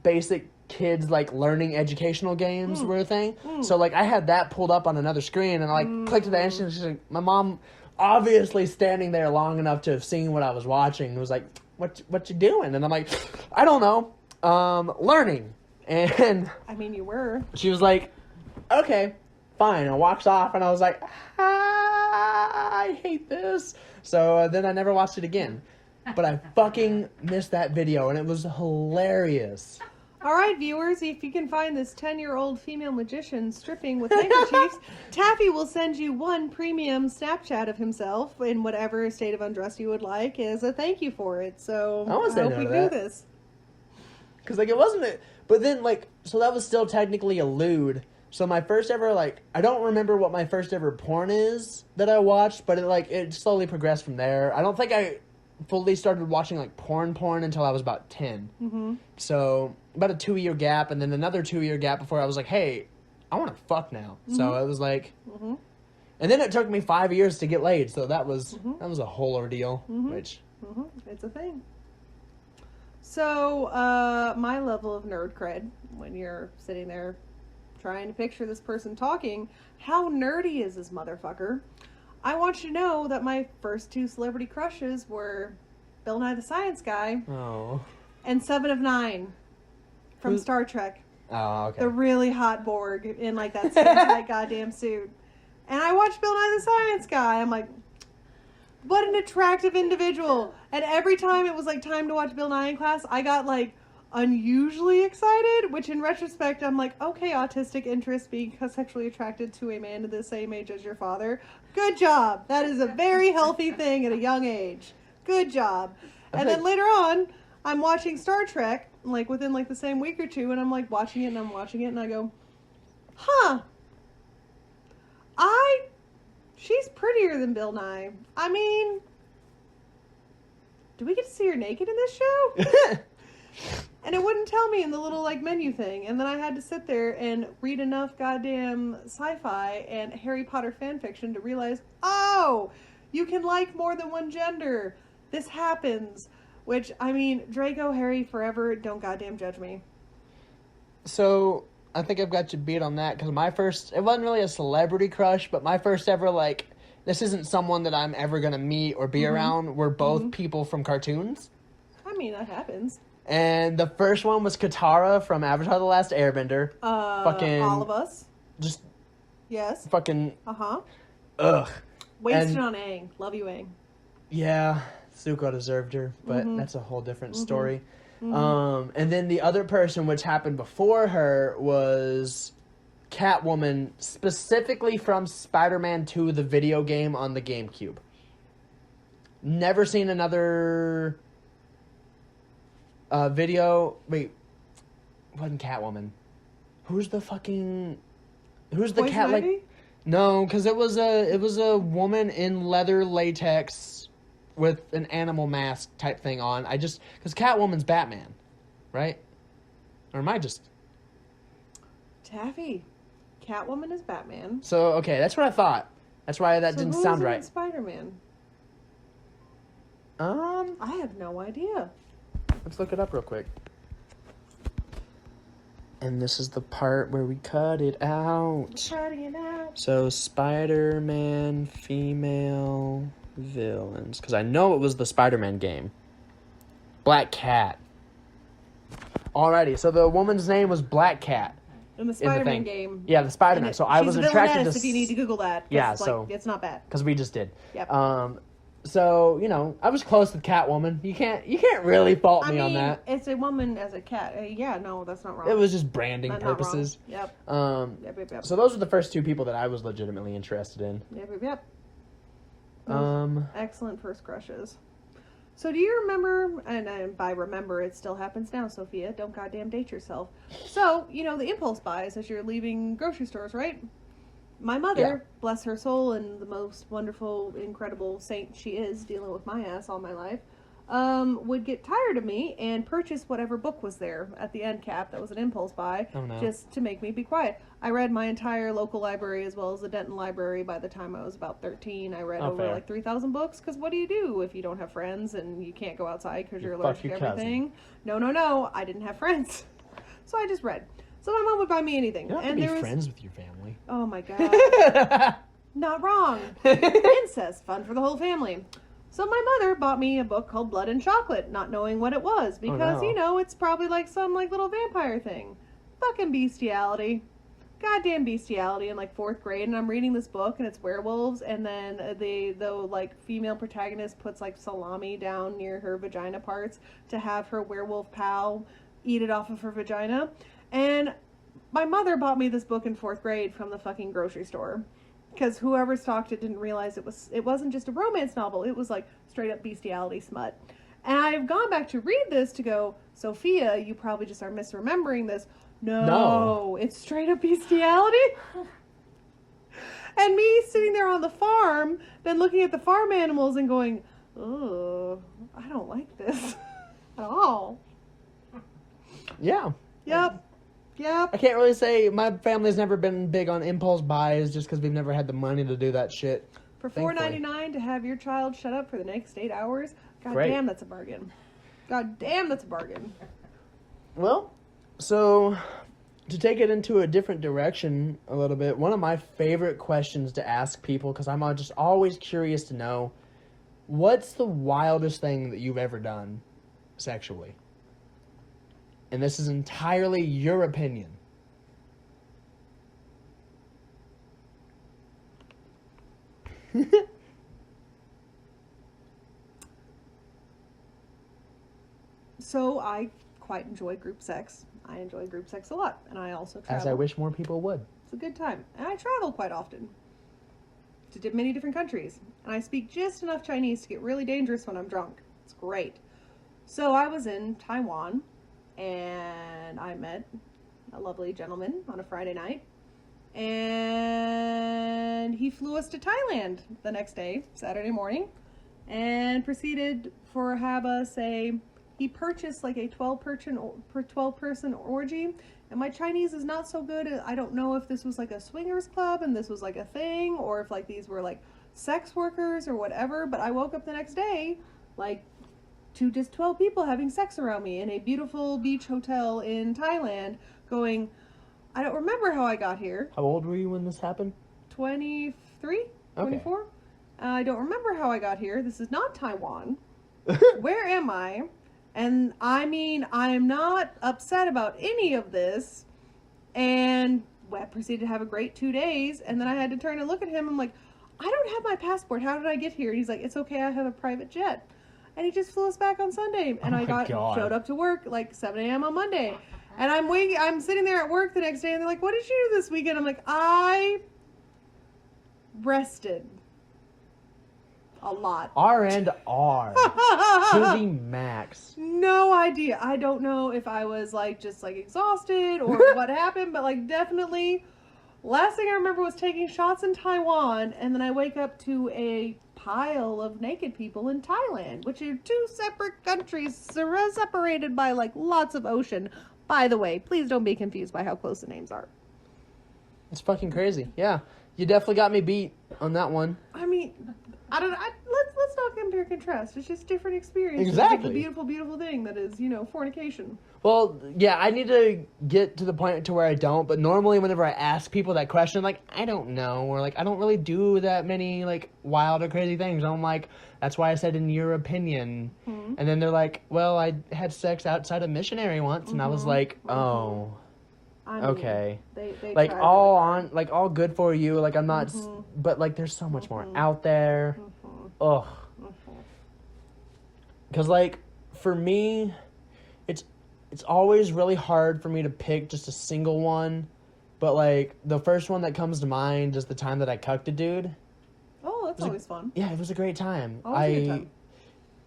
basic kids like learning educational games were a thing. So like I had that pulled up on another screen and I like clicked at the end and she's like, my mom obviously standing there long enough to have seen what I was watching was like, what you doing? And I'm like, I don't know. Learning. And I mean, you were. she was like, okay, fine. And walks off and I was like, I hate this. So then I never watched it again. But I fucking missed that video and it was hilarious. All right, viewers, if you can find this 10-year-old female magician stripping with handkerchiefs, Taffy will send you one premium Snapchat of himself in whatever state of undress you would like as a thank you for it. So I hope we do this. Because, like, it wasn't... But then, like, so that was still technically a lewd. So my first ever, like... I don't remember what my first ever porn is that I watched, but it slowly progressed from there. I don't think I fully started watching, like, porn until I was about 10. Mm-hmm. So... about a 2-year gap, and then another 2-year gap before I was like, hey, I want to fuck now. Mm-hmm. So it was like... Mm-hmm. And then it took me 5 years to get laid, so that was a whole ordeal, which... Mm-hmm. It's a thing. So, my level of nerd cred, when you're sitting there trying to picture this person talking, how nerdy is this motherfucker? I want you to know that my first 2 celebrity crushes were Bill Nye the Science Guy and 7 of 9. From Star Trek. Oh, okay. The really hot Borg in like that suit, that goddamn suit. And I watched Bill Nye the Science Guy. I'm like, what an attractive individual. And every time it was like time to watch Bill Nye in class, I got like unusually excited, which in retrospect, I'm like, okay, autistic interest, being sexually attracted to a man of the same age as your father. Good job. That is a very healthy thing at a young age. Good job. And then later on, I'm watching Star Trek, like, within, like, the same week or two, and I'm, like, watching it, and I go, she's prettier than Bill Nye. I mean, do we get to see her naked in this show? And it wouldn't tell me in the little, like, menu thing, and then I had to sit there and read enough goddamn sci-fi and Harry Potter fanfiction to realize, oh, you can like more than one gender. This happens. Which, I mean, Draco, Harry, forever, don't goddamn judge me. So, I think I've got you beat on that, because it wasn't really a celebrity crush, but my first ever, like, this isn't someone that I'm ever going to meet or be around, were both people from cartoons. I mean, that happens. And the first one was Katara from Avatar The Last Airbender. Fucking... all of us. Just... Yes. Fucking... Ugh. Wasted on Aang. Love you, Aang. Yeah... Zuko deserved her, but that's a whole different story. And then the other person, which happened before her, was Catwoman, specifically from Spider-Man 2, the video game on the GameCube. Never seen another video. Wait, wasn't Catwoman? Who's the Poison cat? Ivy? Like, no, because it was a woman in leather latex with an animal mask type thing on. Because Catwoman's Batman, right? Or am I just... Taffy. Catwoman is Batman. So, okay, that's what I thought. That's why that didn't sound right. Spider-Man? I have no idea. Let's look it up real quick. And this is the part where we cut it out. Cutting it out. So, Spider-Man female... villains, because I know it was the Spider-Man game. Black Cat. Alrighty, so the woman's name was Black Cat. In the Spider-Man game. Yeah, the Spider-Man. So I was attracted to... if you need to Google that. Yeah, so... it's not bad. Because we just did. Yep. So, you know, I was close with Catwoman. You can't really fault me on that. It's a woman as a cat. Yeah, no, that's not wrong. It was just branding purposes. Yep. Yep. So those were the first 2 people that I was legitimately interested in. Yep. Excellent first crushes. So do you remember, and by remember it still happens now, Sophia, don't goddamn date yourself. So, you know, the impulse buys as you're leaving grocery stores, right? My mother, bless her soul and the most wonderful, incredible saint she is, dealing with my ass all my life, would get tired of me and purchase whatever book was there at the end cap that was an impulse buy, just to make me be quiet. I read my entire local library as well as the Denton Library by the time I was about 13. I read over like 3,000 books, because what do you do if you don't have friends and you can't go outside because you're allergic to everything? No, I didn't have friends. So I just read. So my mom would buy me anything. You don't have and to there be was friends with your family. Oh my god. Not wrong. Incest, fun for the whole family. So my mother bought me a book called Blood and Chocolate, not knowing what it was, because, no. you know, it's probably like some, like, little vampire thing. Fucking bestiality. Goddamn bestiality in, like, 4th grade, and I'm reading this book, and it's werewolves, and then the like, female protagonist puts, like, salami down near her vagina parts to have her werewolf pal eat it off of her vagina. And my mother bought me this book in 4th grade from the fucking grocery store. Because whoever stocked it didn't realize it wasn't just a romance novel. It was like straight up bestiality smut. And I've gone back to read this to go, Sophia, you probably just are misremembering this. No. It's straight up bestiality. And me sitting there on the farm, then looking at the farm animals and going, oh, I don't like this at all. Yeah. Yep. I can't really say my family's never been big on impulse buys just because we've never had the money to do that shit. For $4.99 to have your child shut up for the next 8 hours, damn, that's a bargain. God damn, that's a bargain. Well, so to take it into a different direction a little bit, one of my favorite questions to ask people, because I'm just always curious to know, what's the wildest thing that you've ever done sexually? And this is entirely your opinion. So I quite enjoy group sex. I enjoy group sex a lot, and I also travel. As I wish more people would. It's a good time. And I travel quite often to many different countries. And I speak just enough Chinese to get really dangerous when I'm drunk. It's great. So I was in Taiwan, and I met a lovely gentleman on a Friday night. And he flew us to Thailand the next day, Saturday morning, and proceeded for have us he purchased like a 12-person orgy. And my Chinese is not so good. I don't know if this was like a swingers club and this was like a thing, or if like these were like sex workers or whatever. But I woke up the next day like to just 12 people having sex around me in a beautiful beach hotel in Thailand, going, I don't remember how I got here. How old were you when this happened? 23? 24? Okay. I don't remember how I got here. This is not Taiwan. Where am I? And I mean, I am not upset about any of this. And I proceeded to have a great 2 days. And then I had to turn and look at him. I'm like, I don't have my passport. How did I get here? And he's like, it's okay. I have a private jet. And he just flew us back on Sunday. And showed up to work like 7 a.m. on Monday. And I'm sitting there at work the next day, and they're like, what did you do this weekend? I'm like, I rested a lot. R&R. To the max. No idea. I don't know if I was like just like exhausted or what happened, but like definitely last thing I remember was taking shots in Taiwan, and then I wake up to a pile of naked people in Thailand, which are 2 separate countries separated by like lots of ocean. By the way, please don't be confused by how close the names are. It's fucking crazy. Yeah. You definitely got me beat on that one. I mean, let's not compare contrast. It's just different experiences. Exactly. It's a beautiful, beautiful thing that is, fornication. Well, yeah, I need to get to the point to where I don't, but normally whenever I ask people that question, like, I don't know, or like, I don't really do that many, like, wild or crazy things. I'm like, that's why I said in your opinion. Mm-hmm. And then they're like, well, I had sex outside a missionary once, and I was like, oh, okay. They like, all good for you, like, I'm not, but, like, there's so much more out there. Ugh. Because, like, for me, it's always really hard for me to pick just a single one, but, like, the first one that comes to mind is the time that I cucked a dude. Oh, that's always fun. Yeah, it was a great time. Always a good time.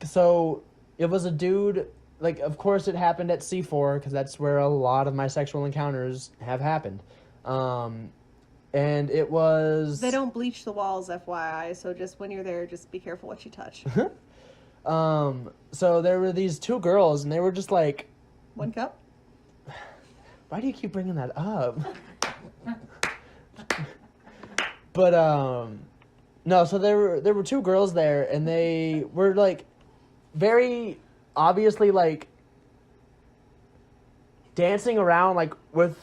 So, it was a dude, like, of course it happened at C4, because that's where a lot of my sexual encounters have happened. And it was... They don't bleach the walls, FYI, so just when you're there, just be careful what you touch. So there were these 2 girls, and they were just like... 1 cup? Why do you keep bringing that up? But, no, so there were 2 girls there, and they were, like, very obviously, like, dancing around, like, with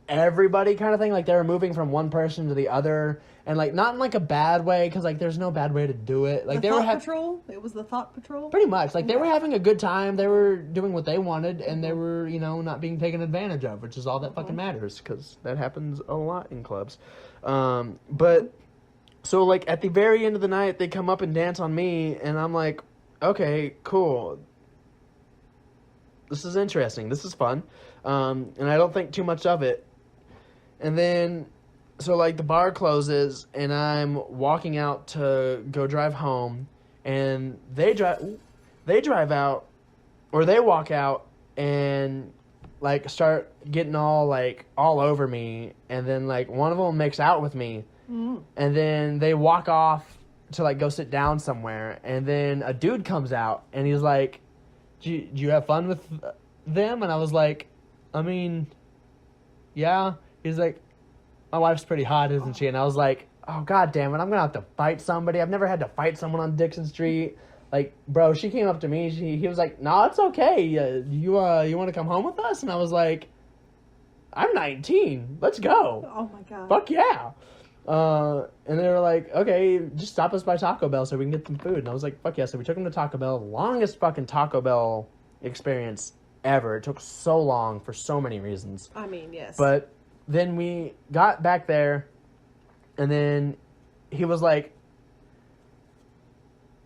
everybody kind of thing. Like, they were moving from one person to the other. And, like, not in, like, a bad way, because, like, there's no bad way to do it. Like, they were patrol? It was the thought patrol? Pretty much. Like, they were having a good time. They were doing what they wanted, and they were, not being taken advantage of, which is all that fucking matters, because that happens a lot in clubs. But, so, like, at the very end of the night, they come up and dance on me, and I'm like, okay, cool. This is interesting. This is fun. And I don't think too much of it. And then... So, like, the bar closes, and I'm walking out to go drive home, and they drive out, or they walk out, and, like, start getting all over me, and then, like, one of them makes out with me, and then they walk off to, like, go sit down somewhere, and then a dude comes out, and he's like, do you have fun with them? And I was like, I mean, yeah. He's like, my wife's pretty hot, isn't she? And I was like, oh, God damn it, I'm going to have to fight somebody. I've never had to fight someone on Dixon Street. Like, bro, she came up to me. He was like, no, it's okay. You want to come home with us? And I was like, I'm 19. Let's go. Oh, my God. Fuck yeah. And they were like, okay, just stop us by Taco Bell so we can get some food. And I was like, fuck yeah. So we took them to Taco Bell. Longest fucking Taco Bell experience ever. It took so long for so many reasons. I mean, yes. But... Then we got back there, and then he was like,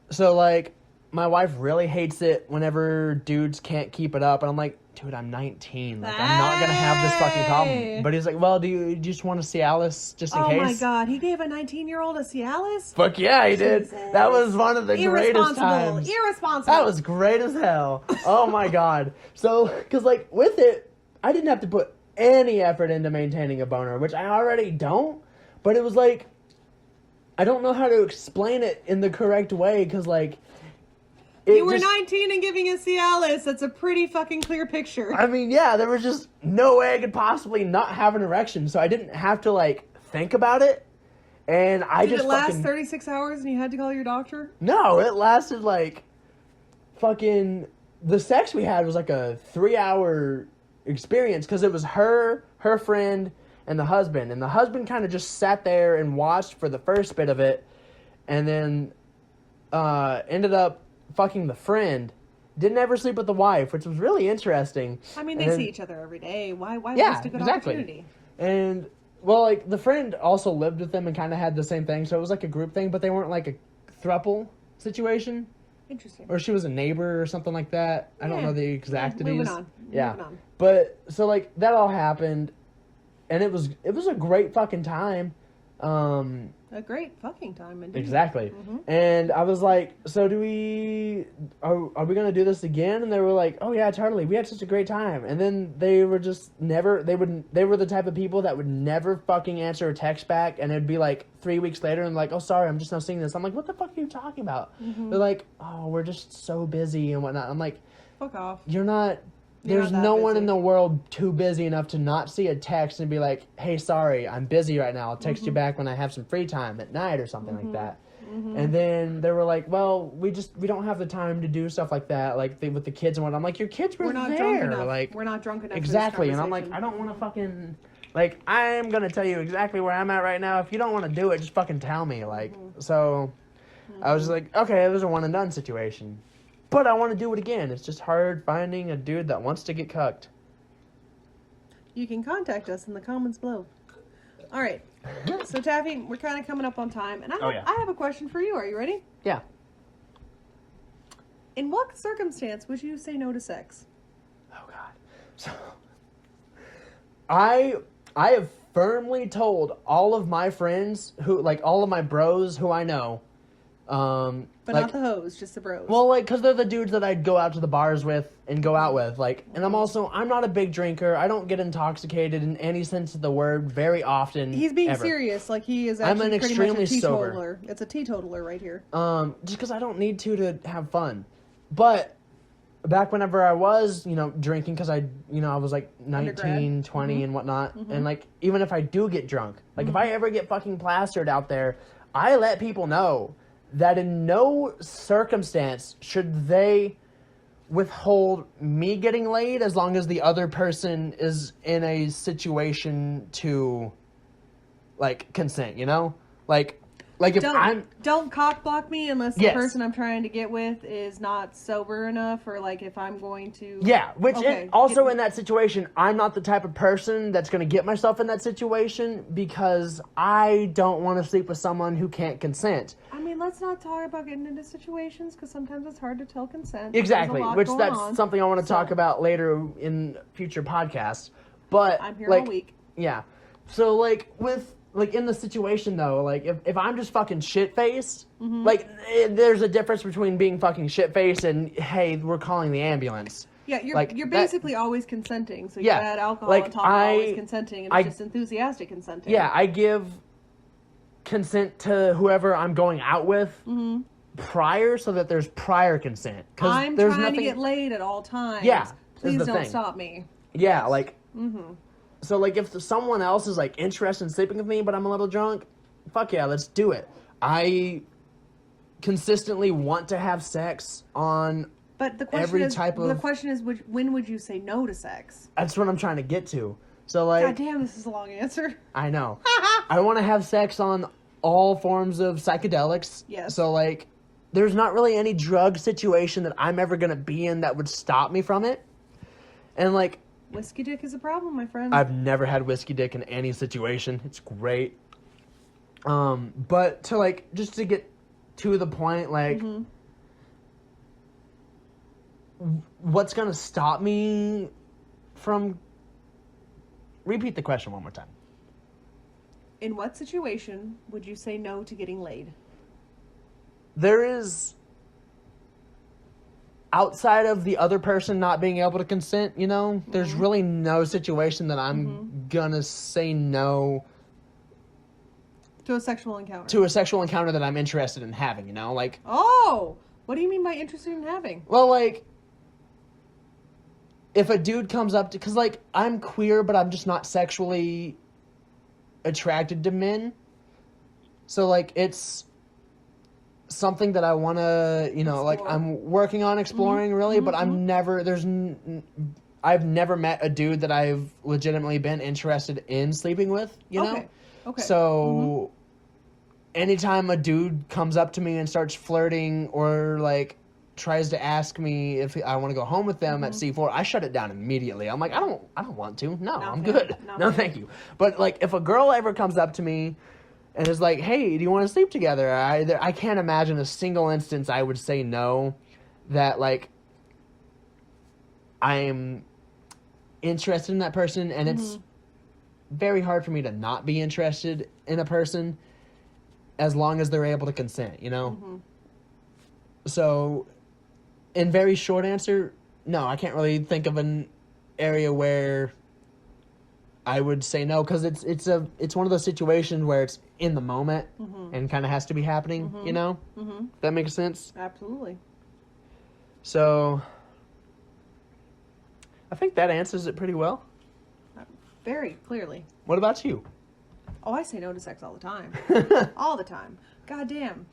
so, like, my wife really hates it whenever dudes can't keep it up. And I'm like, dude, I'm 19. Like, I'm not going to have this fucking problem. But he's like, well, do you just want to see Alice just in case? Oh, my God. He gave a 19-year-old a Cialis? Fuck yeah, he did. Jesus. That was one of the greatest times. Irresponsible. That was great as hell. Oh, my God. So, because, like, with it, I didn't have to put any effort into maintaining a boner, which I already don't, but it was like, I don't know how to explain it in the correct way, because, like, you were 19 and giving a Cialis. That's a pretty fucking clear picture. I mean, yeah, there was just no way I could possibly not have an erection, so I didn't have to, like, think about it, and I Did just it last 36 hours and you had to call your doctor? No, it lasted, like, fucking, the sex we had was, like, a 3-hour experience, because it was her friend, and the husband kind of just sat there and watched for the first bit of it, and then ended up fucking the friend. Didn't ever sleep with the wife, which was really interesting. I mean, they see each other every day. Why waste a good opportunity? And, well, like, the friend also lived with them and kind of had the same thing, so it was like a group thing, but they weren't like a throuple situation. Interesting. Or she was a neighbor or something like that. I don't know the exactities. Moving on. But, so, like, that all happened, and it was a great fucking time. A great fucking time, indeed. Exactly. Mm-hmm. And I was like, so are we going to do this again? And they were like, oh yeah, totally. We had such a great time. And then they were just never, they were the type of people that would never fucking answer a text back, and it'd be like 3 weeks later and like, oh, sorry, I'm just now seeing this. I'm like, what the fuck are you talking about? Mm-hmm. They're like, oh, we're just so busy and whatnot. I'm like, fuck off. There's no one in the world too busy enough to not see a text and be like, hey, sorry, I'm busy right now. I'll text you back when I have some free time at night or something like that. Mm-hmm. And then they were like, well, we don't have the time to do stuff like that, like with the kids and what. I'm like, your kids were not there. Drunk enough. Like, we're not drunk enough. Exactly. And I'm like, I don't want to fucking, like, I'm going to tell you exactly where I'm at right now. If you don't want to do it, just fucking tell me. Like, so I was just like, okay, it was a one and done situation. But I want to do it again. It's just hard finding a dude that wants to get cucked. You can contact us in the comments below. All right. So, Taffy, we're kind of coming up on time. And I have a question for you. Are you ready? Yeah. In what circumstance would you say no to sex? Oh, God. So, I have firmly told all of my friends, all of my bros who I know, but not the hoes, just the bros. Well, because they're the dudes that I'd go out to the bars with and go out with. And I'm not a big drinker. I don't get intoxicated in any sense of the word very often. He's being ever. serious. Like, he is actually pretty much a teetotaler. Sober. It's a teetotaler right here. Just because I don't need to have fun. But back whenever I was, drinking, because I was like 19, 20 and whatnot. Mm-hmm. And even if I do get drunk, if I ever get fucking plastered out there, I let people know that in no circumstance should they withhold me getting laid as long as the other person is in a situation to, like, consent, you know? Like if don't cock block me unless the Yes. person I'm trying to get with is not sober enough, or like if I'm going to. Yeah, which Okay, also in that situation, I'm not the type of person that's going to get myself in that situation because I don't want to sleep with someone who can't consent. I mean, let's not talk about getting into situations because sometimes it's hard to tell consent. Exactly, There's a lot which going that's on. something I want to talk about later in future podcasts. But I'm here like, all week. Yeah. So like in the situation though, like if I'm just fucking shit-faced, like there's a difference between being fucking shit-faced and hey, we're calling the ambulance. Yeah, you're Like, you're that- basically always consenting. So you Yeah, add alcohol like, on top of always consenting, and it's I- just enthusiastic consenting. Yeah, I give consent to whoever I'm going out with prior so that there's prior consent. I'm there's trying nothing... to get laid at all times. Yeah, Please is the don't thing. stop me. Yeah, like... So, like, if someone else is, like, interested in sleeping with me, but I'm a little drunk, fuck yeah, let's do it. I consistently want to have sex on... But the question Every is, type of- the question is, when would you say no to sex? That's what I'm trying to get to. So, like... God damn, this is a long answer. I know. I want to have sex on all forms of psychedelics. Yes. So, like, there's not really any drug situation that I'm ever going to be in that would stop me from it. And, like... Whiskey dick is a problem, my friend. I've never had whiskey dick in any situation. It's great. But to, like, just to get to the point, like... What's going to stop me from... Repeat the question one more time. In what situation would you say no to getting laid? There is... Outside of the other person not being able to consent, you know, there's really no situation that I'm gonna say no To a sexual encounter. to a sexual encounter that I'm interested in having, you know? Like, Oh! What do you mean by interested in having? well, like, if a dude comes up to... Because, like, I'm queer, but I'm just not sexually attracted to men. So, like, it's something that I want to, you know, like, Explore. I'm working on exploring, really, but I'm never... I've never met a dude that I've legitimately been interested in sleeping with, you know? Okay. So, anytime a dude comes up to me and starts flirting or, like, tries to ask me if I want to go home with them at C4, I shut it down immediately. I'm like, I don't want to. No, I'm good. No, thank you. But, like, if a girl ever comes up to me and is like, hey, do you want to sleep together? I can't imagine a single instance I would say no that, like, I am interested in that person, and it's very hard for me to not be interested in a person as long as they're able to consent, you know? So, in very short answer, no, I can't really think of an area where I would say no, because it's one of those situations where it's in the moment and kind of has to be happening, you know? If that makes sense? Absolutely. So, I think that answers it pretty well. Very clearly. What about you? Oh, I say no to sex all the time. All the time. God damn.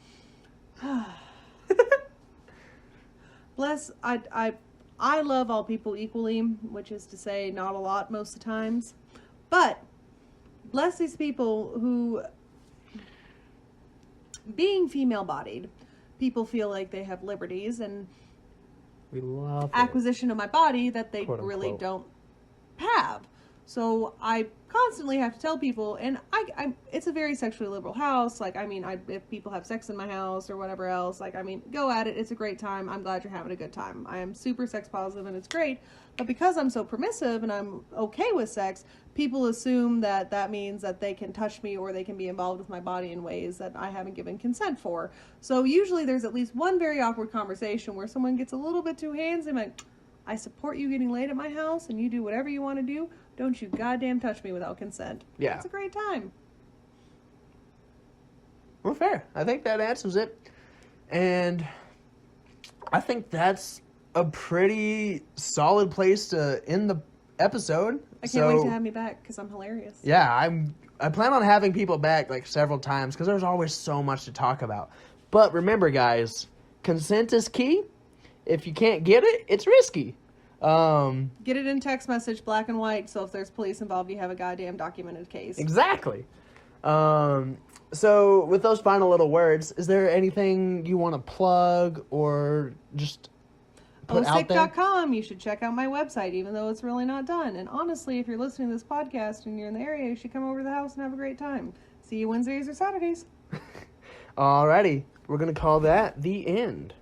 Bless, I love all people equally, which is to say not a lot most of the times. But bless these people who, being female-bodied, people feel like they have liberties and We love acquisition of my body that they Quote, really unquote. don't have. So I constantly have to tell people, and I it's a very sexually liberal house. Like, I mean, if people have sex in my house or whatever else, like, I mean, go at it. It's a great time. I'm glad you're having a good time. I am super sex positive and it's great. But because I'm so permissive and I'm okay with sex, people assume that that means that they can touch me or they can be involved with my body in ways that I haven't given consent for. So usually there's at least one very awkward conversation where someone gets a little bit too handsy and like, I support you getting laid at my house and you do whatever you want to do. Don't you goddamn touch me without consent. Yeah. It's a great time. Well, fair. I think that answers it. And I think that's a pretty solid place to end the episode. I can't wait to have me back because I'm hilarious. Yeah, I plan on having people back like several times because there's always so much to talk about. But remember, guys, consent is key. if you can't get it, it's risky. Get it in text message, black and white, so if there's police involved, you have a goddamn documented case. Exactly. So with those final little words, is there anything you want to plug or just put out there? Sick.com. You should check out my website, even though it's really not done. And honestly, if you're listening to this podcast and you're in the area, you should come over to the house and have a great time. See you Wednesdays or Saturdays. Alrighty. We're going to call that the end.